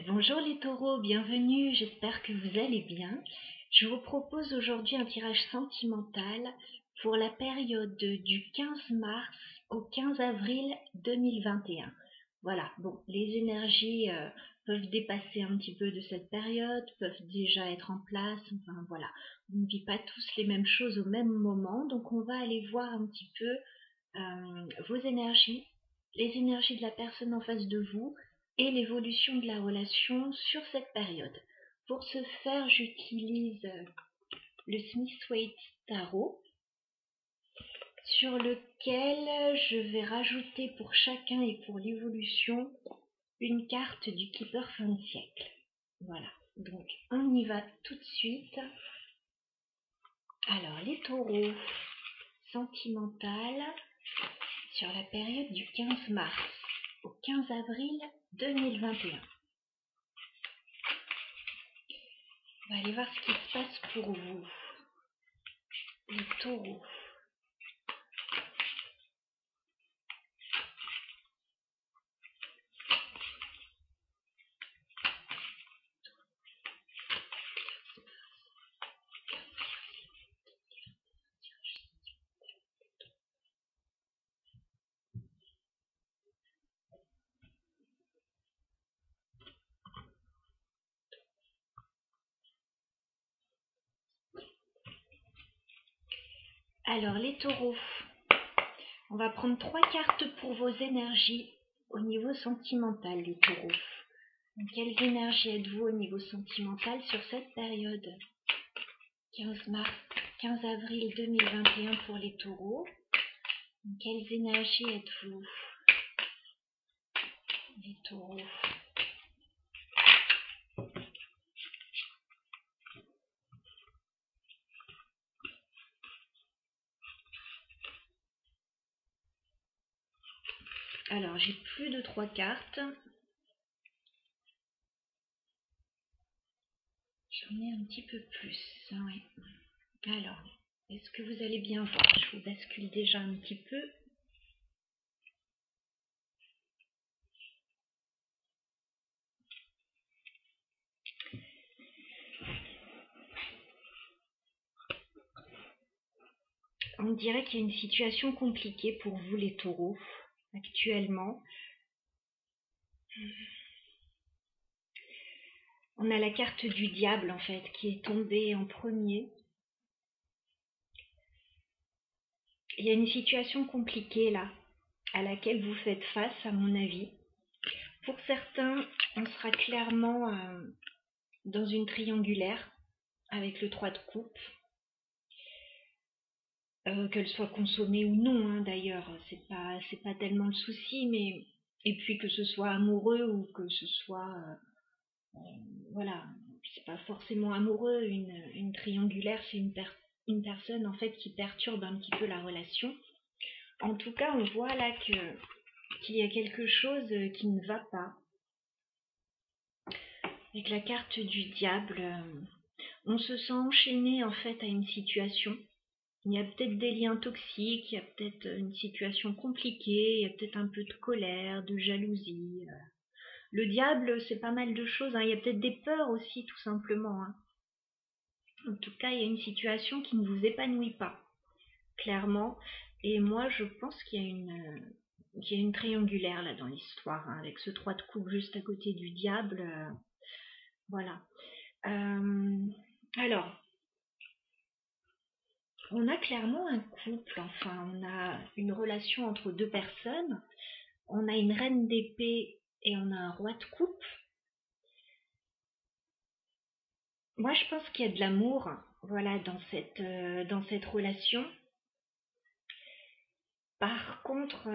Bonjour les taureaux, bienvenue, j'espère que vous allez bien. Je vous propose aujourd'hui un tirage sentimental pour la période du 15 mars au 15 avril 2021. Voilà, bon, les énergies peuvent dépasser un petit peu de cette période, peuvent déjà être en place, enfin voilà. On ne vit pas tous les mêmes choses au même moment, donc on va aller voir un petit peu vos énergies, les énergies de la personne en face de vous, et l'évolution de la relation sur cette période. Pour ce faire, j'utilise le Smith-Waite Tarot, sur lequel je vais rajouter pour chacun et pour l'évolution une carte du Keeper fin de siècle. Voilà, donc on y va tout de suite. Alors, les taureaux sentimentales sur la période du 15 mars au 15 avril 2021. On va aller voir ce qui se passe pour vous, les taureaux. Alors, les taureaux, on va prendre 3 cartes pour vos énergies au niveau sentimental, les taureaux. Donc, quelles énergies êtes-vous au niveau sentimental sur cette période 15 mars, 15 avril 2021 pour les taureaux. Donc, quelles énergies êtes-vous, les taureaux? Alors, j'ai plus de 3 cartes. J'en ai un petit peu plus. Oui. Alors, est-ce que vous allez bien voir? Je vous bascule déjà un petit peu. On dirait qu'il y a une situation compliquée pour vous, les taureaux, actuellement. On a la carte du diable, en fait, qui est tombée en premier. Il y a une situation compliquée, là, à laquelle vous faites face, à mon avis. Pour certains, on sera clairement dans une triangulaire, avec le 3 de coupe. Qu'elle soit consommée ou non, hein, d'ailleurs, c'est pas tellement le souci, mais et puis que ce soit amoureux ou que ce soit voilà, c'est pas forcément amoureux, une triangulaire, c'est une personne en fait qui perturbe un petit peu la relation. En tout cas, on voit là qu'il y a quelque chose qui ne va pas. Avec la carte du diable, on se sent enchaîné en fait à une situation. Il y a peut-être des liens toxiques, il y a peut-être une situation compliquée, il y a peut-être un peu de colère, de jalousie. Le diable, c'est pas mal de choses, hein. Il y a peut-être des peurs aussi, tout simplement, hein. En tout cas, il y a une situation qui ne vous épanouit pas, clairement. Et moi, je pense qu'il y a une triangulaire là dans l'histoire, hein, avec ce 3 de coupe juste à côté du diable. Voilà. Alors, on a clairement un couple, enfin, on a une relation entre deux personnes. On a une reine d'épée et on a un roi de coupe. Moi, je pense qu'il y a de l'amour, voilà, dans cette relation. Par contre,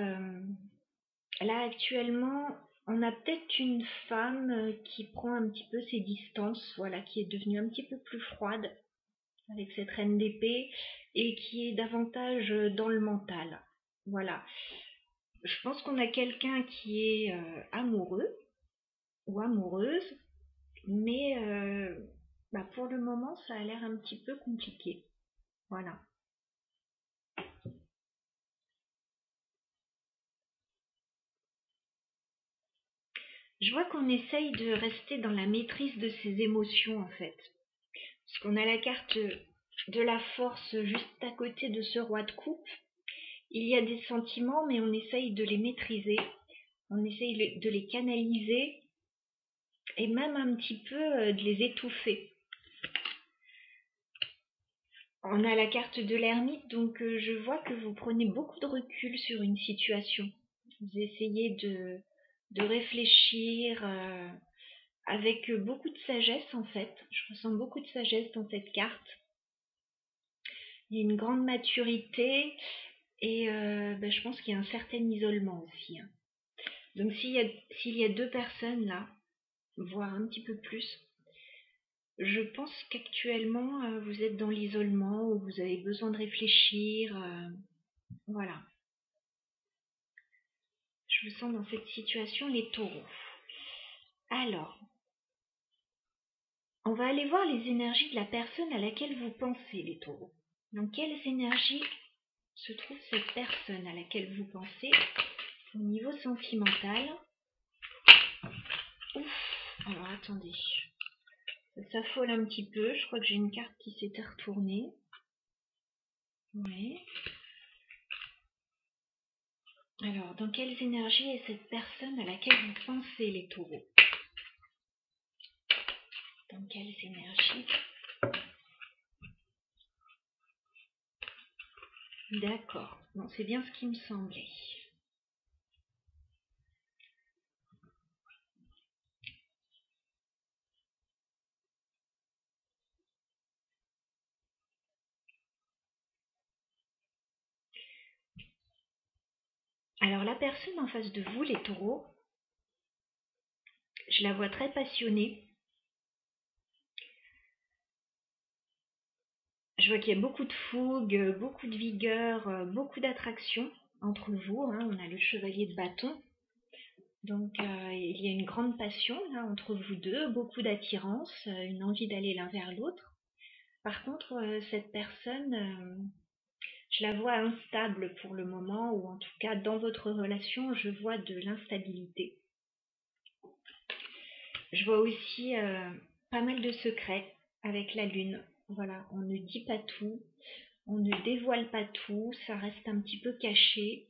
là, actuellement, on a peut-être une femme qui prend un petit peu ses distances, voilà, qui est devenue un petit peu plus froide avec cette reine d'épée et qui est davantage dans le mental. Voilà. Je pense qu'on a quelqu'un qui est amoureux ou amoureuse, mais pour le moment, ça a l'air un petit peu compliqué. Voilà. Je vois qu'on essaye de rester dans la maîtrise de ses émotions en fait. Parce qu'on a la carte de la force juste à côté de ce roi de coupe. Il y a des sentiments, mais on essaye de les maîtriser. On essaye de les canaliser et même un petit peu de les étouffer. On a la carte de l'ermite, donc je vois que vous prenez beaucoup de recul sur une situation. Vous essayez de réfléchir avec beaucoup de sagesse en fait. Je ressens beaucoup de sagesse dans cette carte. Il y a une grande maturité et je pense qu'il y a un certain isolement aussi. Hein. Donc s'il y a deux personnes là, voire un petit peu plus, je pense qu'actuellement vous êtes dans l'isolement où vous avez besoin de réfléchir. Voilà. Je vous sens dans cette situation les taureaux. Alors, on va aller voir les énergies de la personne à laquelle vous pensez les taureaux. Dans quelles énergies se trouve cette personne à laquelle vous pensez au niveau sentimental? Ouf, alors attendez. Ça s'affole un petit peu. Je crois que j'ai une carte qui s'était retournée. Oui. Alors, dans quelles énergies est cette personne à laquelle vous pensez les taureaux? Dans quelles énergies? D'accord. Bon, c'est bien ce qui me semblait. Alors, la personne en face de vous, les taureaux, je la vois très passionnée. Je vois qu'il y a beaucoup de fougue, beaucoup de vigueur, beaucoup d'attraction entre vous. Hein. On a le chevalier de bâton. Donc, il y a une grande passion là, entre vous deux, beaucoup d'attirance, une envie d'aller l'un vers l'autre. Par contre, cette personne, je la vois instable pour le moment, ou en tout cas dans votre relation, je vois de l'instabilité. Je vois aussi pas mal de secrets avec la lune. Voilà, on ne dit pas tout, on ne dévoile pas tout, ça reste un petit peu caché.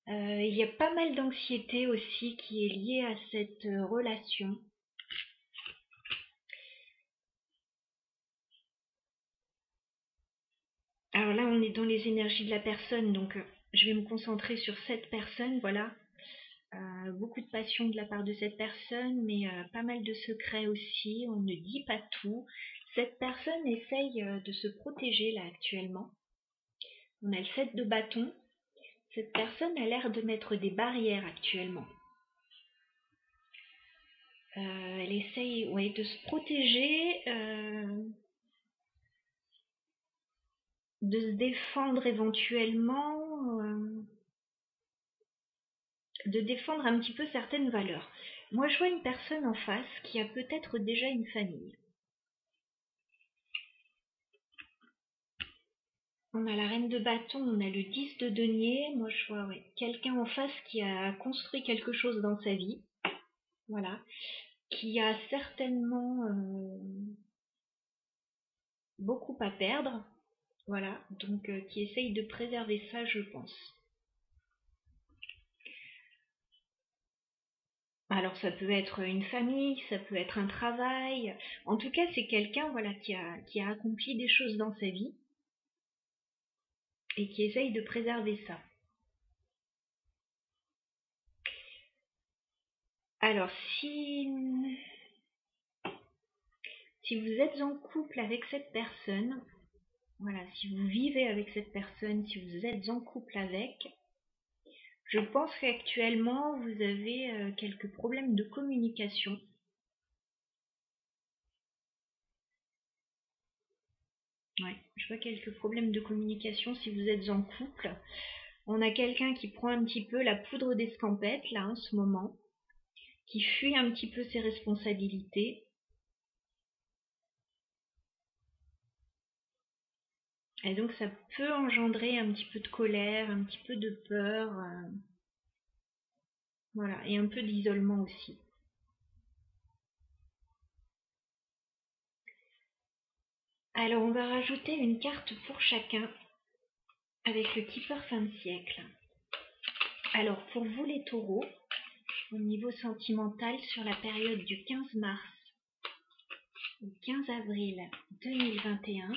Il y a pas mal d'anxiété aussi qui est liée à cette relation. Alors là, on est dans les énergies de la personne, donc je vais me concentrer sur cette personne, voilà. Beaucoup de passion de la part de cette personne, mais pas mal de secrets aussi, on ne dit pas tout. Cette personne essaye de se protéger là actuellement. On a le 7 de bâton. Cette personne a l'air de mettre des barrières actuellement. Elle essaye de se protéger, de se défendre éventuellement, de défendre un petit peu certaines valeurs. Moi, je vois une personne en face qui a peut-être déjà une famille. On a la reine de bâton, on a le 10 de denier. Moi, je vois quelqu'un en face qui a construit quelque chose dans sa vie. Voilà. Qui a certainement beaucoup à perdre. Voilà. Donc, qui essaye de préserver ça, je pense. Alors ça peut être une famille, ça peut être un travail. En tout cas, c'est quelqu'un voilà, qui a accompli des choses dans sa vie et qui essaye de préserver ça. Alors si vous êtes en couple avec cette personne, voilà, si vous vivez avec cette personne, si vous êtes en couple avec, je pense qu'actuellement vous avez quelques problèmes de communication. Ouais, je vois quelques problèmes de communication si vous êtes en couple. On a quelqu'un qui prend un petit peu la poudre d'escampette là en ce moment, qui fuit un petit peu ses responsabilités. Et donc ça peut engendrer un petit peu de colère, un petit peu de peur. Voilà, et un peu d'isolement aussi. Alors, on va rajouter une carte pour chacun avec le Keeper fin de siècle. Alors, pour vous les taureaux, au niveau sentimental, sur la période du 15 mars au 15 avril 2021,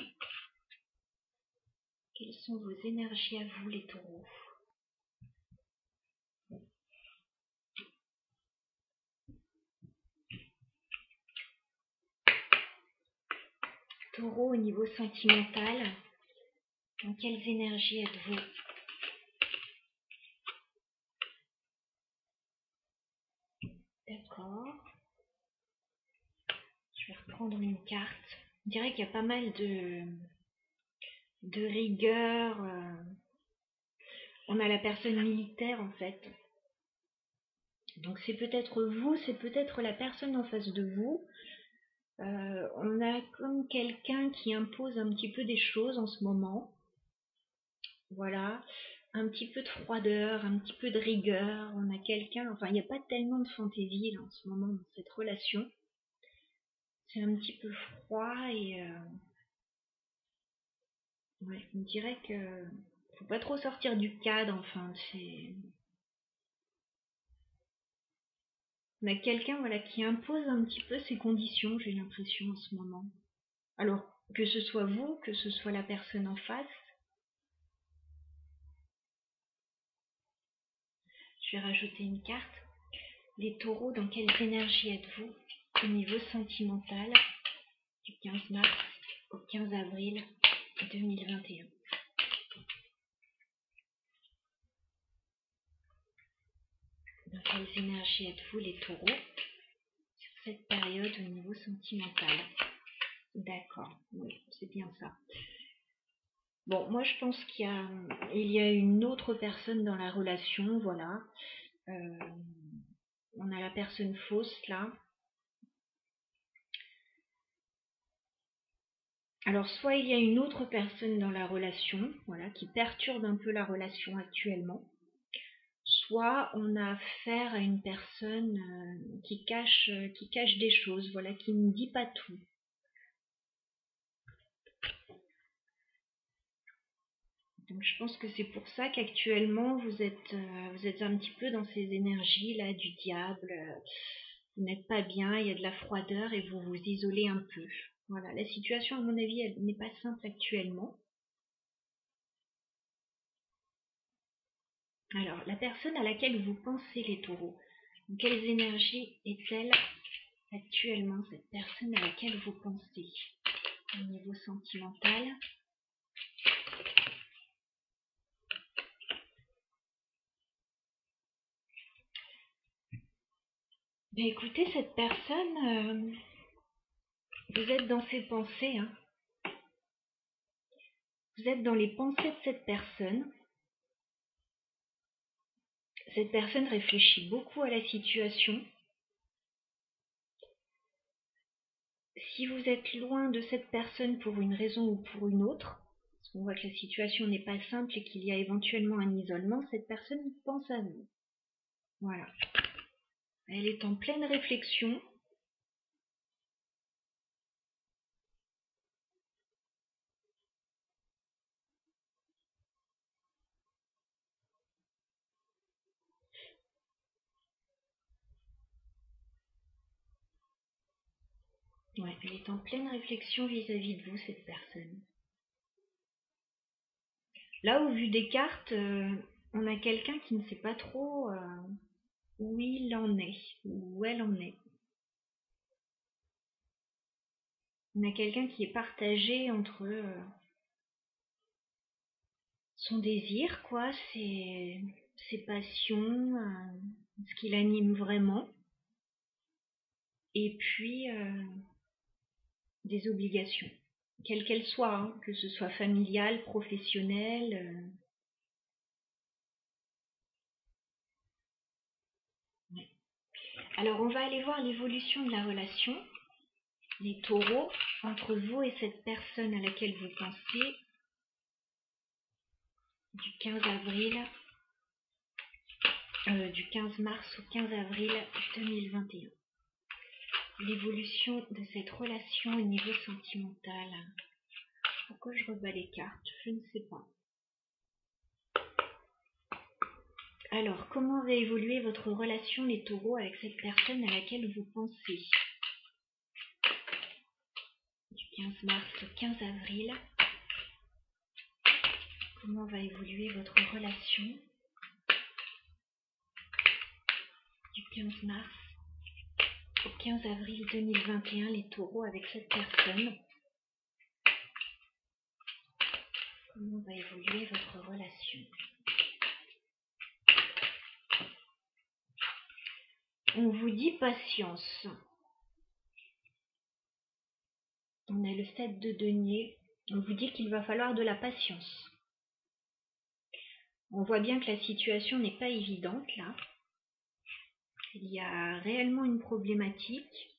quelles sont vos énergies à vous les taureaux? Taureau, au niveau sentimental, dans quelles énergies êtes-vous? D'accord. Je vais reprendre une carte. On dirait qu'il y a pas mal de rigueur. On a la personne militaire en fait. Donc c'est peut-être vous, c'est peut-être la personne en face de vous. On a comme quelqu'un qui impose un petit peu des choses en ce moment. Voilà. Un petit peu de froideur, un petit peu de rigueur. On a quelqu'un, enfin il n'y a pas tellement de fantaisie là, en ce moment dans cette relation. C'est un petit peu froid et ouais, on dirait que faut pas trop sortir du cadre, enfin c'est. On a quelqu'un voilà, qui impose un petit peu ses conditions, j'ai l'impression en ce moment. Alors, que ce soit vous, que ce soit la personne en face, je vais rajouter une carte. Les taureaux, dans quelles énergies êtes-vous au niveau sentimental du 15 mars au 15 avril 2021? Dans quelles énergies êtes-vous les taureaux sur cette période au niveau sentimental? D'accord, oui, c'est bien ça. Bon, moi je pense qu'il y a une autre personne dans la relation, voilà. On a la personne fausse là. Alors soit il y a une autre personne dans la relation, voilà, qui perturbe un peu la relation actuellement. Soit on a affaire à une personne qui cache des choses, voilà, qui ne dit pas tout. Donc je pense que c'est pour ça qu'actuellement vous êtes un petit peu dans ces énergies là du diable. Vous n'êtes pas bien, il y a de la froideur et vous vous isolez un peu. Voilà, la situation à mon avis elle n'est pas simple actuellement. Alors la personne à laquelle vous pensez les taureaux, quelles énergies est-elle actuellement cette personne à laquelle vous pensez au niveau sentimental? Ben écoutez, cette personne, vous êtes dans ses pensées, hein. Vous êtes dans les pensées de cette personne. Cette personne réfléchit beaucoup à la situation. Si vous êtes loin de cette personne pour une raison ou pour une autre, parce qu'on voit que la situation n'est pas simple et qu'il y a éventuellement un isolement, cette personne pense à vous. Voilà. Elle est en pleine réflexion. Ouais, elle est en pleine réflexion vis-à-vis de vous, cette personne. Là, au vu des cartes, on a quelqu'un qui ne sait pas trop où il en est, où elle en est. On a quelqu'un qui est partagé entre son désir, quoi, ses passions, ce qui l'anime vraiment, et puis des obligations, quelles qu'elles soient, hein, que ce soit familiale, professionnelle. Ouais. Alors, on va aller voir l'évolution de la relation, les taureaux, entre vous et cette personne à laquelle vous pensez, du 15 avril du 15 mars au 15 avril 2021. L'évolution de cette relation au niveau sentimental. Pourquoi je rebats les cartes? Je ne sais pas. Alors, comment va évoluer votre relation, les taureaux, avec cette personne à laquelle vous pensez? Du 15 mars au 15 avril. Comment va évoluer votre relation? Du 15 mars au 15 avril 2021, les taureaux, avec cette personne. Comment va évoluer votre relation? On vous dit patience. On a le 7 de denier. On vous dit qu'il va falloir de la patience. On voit bien que la situation n'est pas évidente là. Il y a réellement une problématique.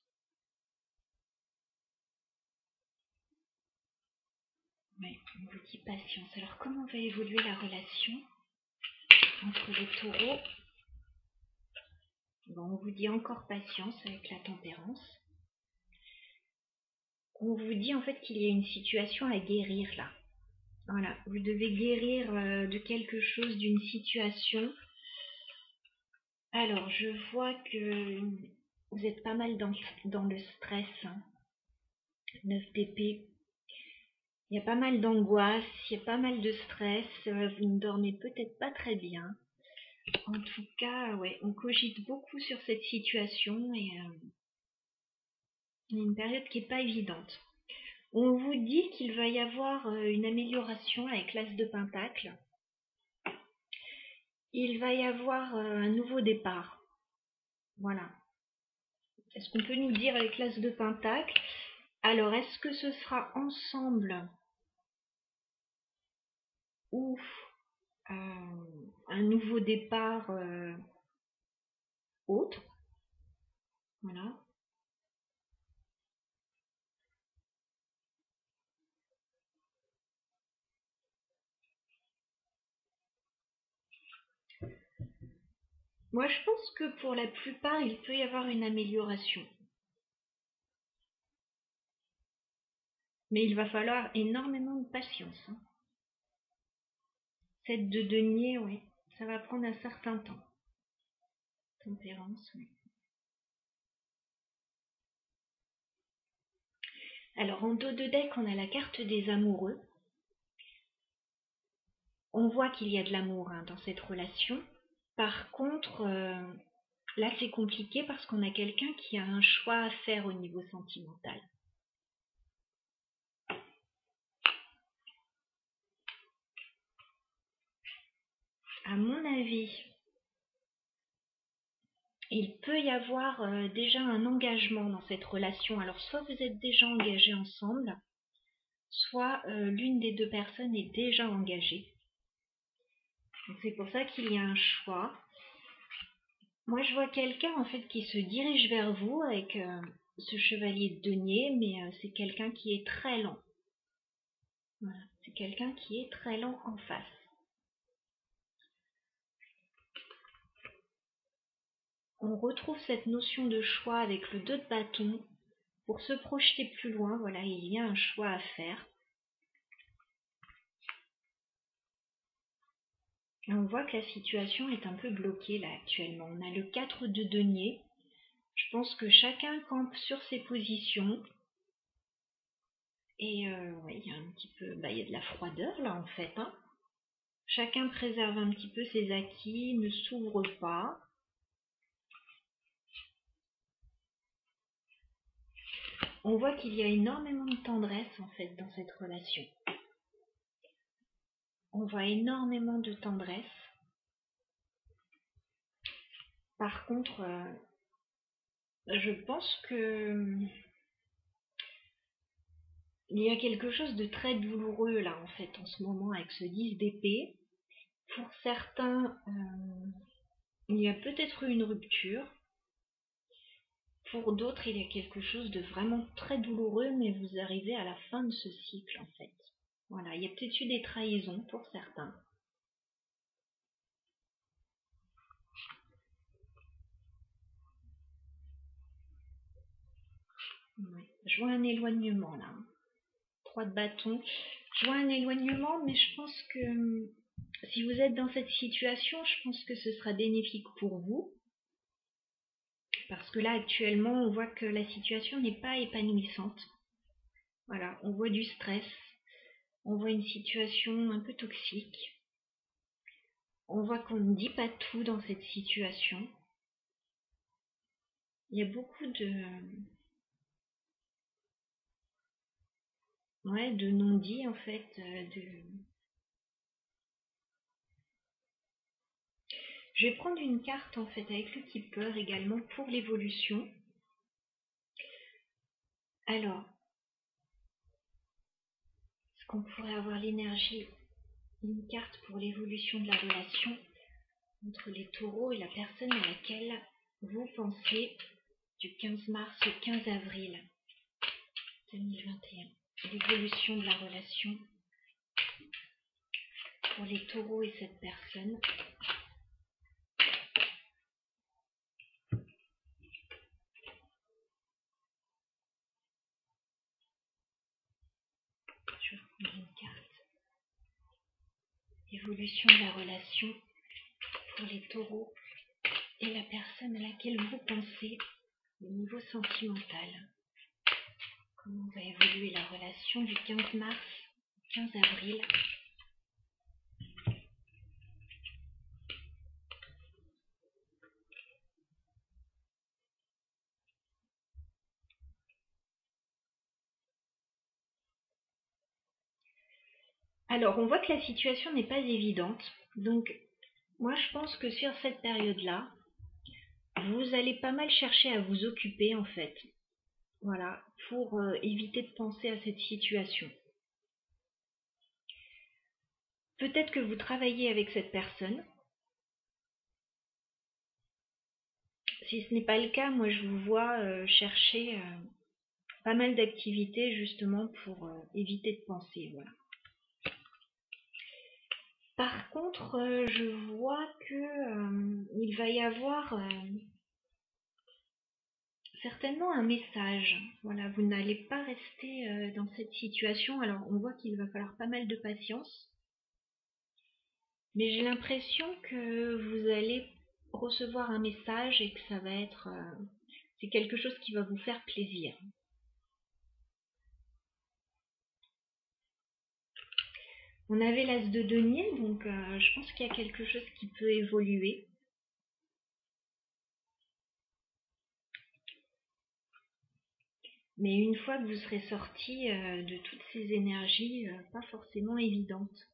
Oui, on vous dit patience. Alors comment va évoluer la relation entre les taureaux? Bon, on vous dit encore patience avec la tempérance. On vous dit en fait qu'il y a une situation à guérir là. Voilà, vous devez guérir de quelque chose, d'une situation. Alors, je vois que vous êtes pas mal dans le stress. 9 d'épée. Il y a pas mal d'angoisse, il y a pas mal de stress. Vous ne dormez peut-être pas très bien. En tout cas, ouais, on cogite beaucoup sur cette situation et il y a une période qui n'est pas évidente. On vous dit qu'il va y avoir une amélioration avec l'As de Pentacle. Il va y avoir un nouveau départ. Voilà. Est-ce qu'on peut nous dire avec l'As de Pentacle? Alors, est-ce que ce sera ensemble ou un nouveau départ autre? Voilà. Moi, je pense que pour la plupart, il peut y avoir une amélioration. Mais il va falloir énormément de patience. 7 de denier, oui. Ça va prendre un certain temps. Tempérance, oui. Alors, en dos de deck, on a la carte des amoureux. On voit qu'il y a de l'amour dans cette relation. Par contre, là, c'est compliqué parce qu'on a quelqu'un qui a un choix à faire au niveau sentimental. À mon avis, il peut y avoir déjà un engagement dans cette relation. Alors, soit vous êtes déjà engagés ensemble, soit l'une des deux personnes est déjà engagée. Donc, c'est pour ça qu'il y a un choix. Moi, je vois quelqu'un en fait qui se dirige vers vous avec ce chevalier de denier, mais c'est quelqu'un qui est très lent. Voilà, c'est quelqu'un qui est très lent en face. On retrouve cette notion de choix avec le 2 de bâton. Pour se projeter plus loin, voilà, il y a un choix à faire. Et on voit que la situation est un peu bloquée là actuellement. On a le 4 de denier. Je pense que chacun campe sur ses positions. Et ouais, il y a un petit peu, il y a de la froideur là en fait. Chacun préserve un petit peu ses acquis, ne s'ouvre pas. On voit qu'il y a énormément de tendresse en fait dans cette relation. On voit énormément de tendresse. Par contre, je pense que il y a quelque chose de très douloureux là en fait en ce moment avec ce 10 d'épée. Pour certains, il y a peut-être eu une rupture. Pour d'autres, il y a quelque chose de vraiment très douloureux, mais vous arrivez à la fin de ce cycle en fait. Voilà, il y a peut-être eu des trahisons pour certains. Ouais. Je vois un éloignement là. 3 de bâton. Je vois un éloignement, mais je pense que si vous êtes dans cette situation, je pense que ce sera bénéfique pour vous. Parce que là, actuellement, on voit que la situation n'est pas épanouissante. Voilà, on voit du stress. On voit une situation un peu toxique. On voit qu'on ne dit pas tout dans cette situation. Il y a beaucoup de non-dits en fait. Je vais prendre une carte en fait avec le Keeper également pour l'évolution. Alors, est-ce qu'on pourrait avoir l'énergie, une carte pour l'évolution de la relation entre les taureaux et la personne à laquelle vous pensez du 15 mars au 15 avril 2021. L'évolution de la relation pour les taureaux et cette personne. Je vais prendre une carte. L'évolution de la relation pour les taureaux et la personne à laquelle vous pensez au niveau sentimental. Comment va évoluer la relation du 15 mars au 15 avril. Alors, on voit que la situation n'est pas évidente. Donc, moi, je pense que sur cette période-là, vous allez pas mal chercher à vous occuper, en fait. Voilà, pour éviter de penser à cette situation. Peut-être que vous travaillez avec cette personne. Si ce n'est pas le cas, moi, je vous vois chercher pas mal d'activités, justement, pour éviter de penser, voilà. Par contre, je vois que il va y avoir certainement un message. Voilà, vous n'allez pas rester dans cette situation. Alors, on voit qu'il va falloir pas mal de patience. Mais j'ai l'impression que vous allez recevoir un message et que ça va être... c'est quelque chose qui va vous faire plaisir. On avait l'as de denier, donc je pense qu'il y a quelque chose qui peut évoluer. Mais une fois que vous serez sorti de toutes ces énergies, pas forcément évidentes.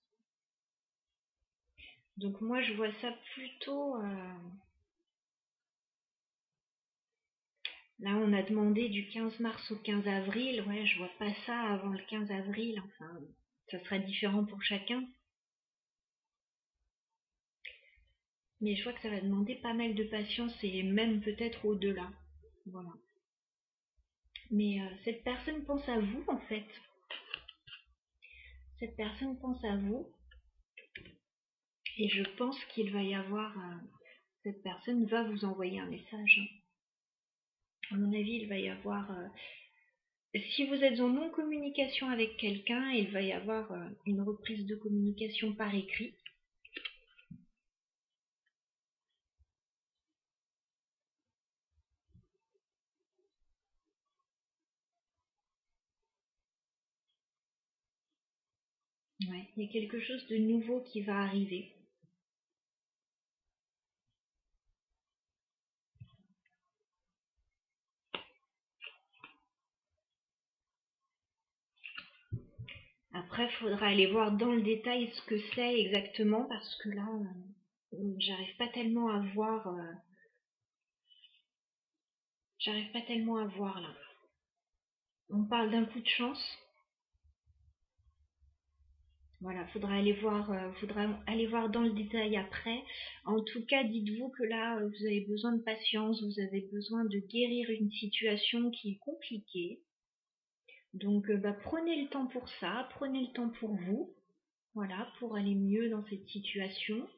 Donc moi je vois ça plutôt... Là on a demandé du 15 mars au 15 avril, ouais je vois pas ça avant le 15 avril, enfin ça sera différent pour chacun. Mais je vois que ça va demander pas mal de patience et même peut-être au-delà. Voilà. Mais cette personne pense à vous en fait. Cette personne pense à vous. Et je pense qu'il va y avoir... cette personne va vous envoyer un message. À mon avis, il va y avoir... si vous êtes en non-communication avec quelqu'un, il va y avoir une reprise de communication par écrit. Ouais, il y a quelque chose de nouveau qui va arriver. Après, il faudra aller voir dans le détail ce que c'est exactement parce que là, j'arrive pas tellement à voir. J'arrive pas tellement à voir là. On parle d'un coup de chance. Voilà, faudra aller voir dans le détail après. En tout cas, dites-vous que là, vous avez besoin de patience, vous avez besoin de guérir une situation qui est compliquée. Donc, prenez le temps pour ça, prenez le temps pour vous, voilà, pour aller mieux dans cette situation.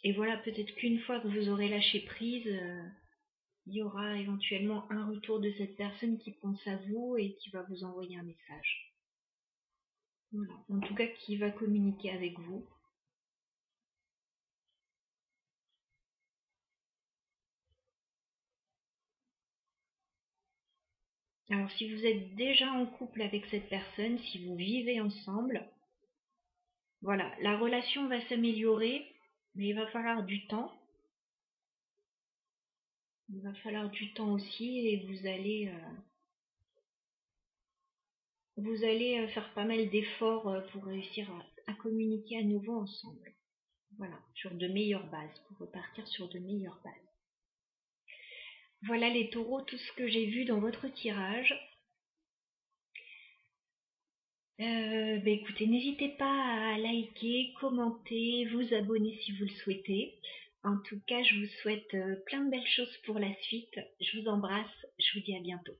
Et voilà, peut-être qu'une fois que vous aurez lâché prise, il y aura éventuellement un retour de cette personne qui pense à vous et qui va vous envoyer un message. Voilà. En tout cas, qui va communiquer avec vous. Alors, si vous êtes déjà en couple avec cette personne, si vous vivez ensemble, voilà, la relation va s'améliorer, mais il va falloir du temps. Il va falloir du temps aussi et vous allez faire pas mal d'efforts pour réussir à communiquer à nouveau ensemble. Voilà, sur de meilleures bases, pour repartir sur de meilleures bases. Voilà les taureaux, tout ce que j'ai vu dans votre tirage. Écoutez, n'hésitez pas à liker, commenter, vous abonner si vous le souhaitez. En tout cas, je vous souhaite plein de belles choses pour la suite. Je vous embrasse, je vous dis à bientôt.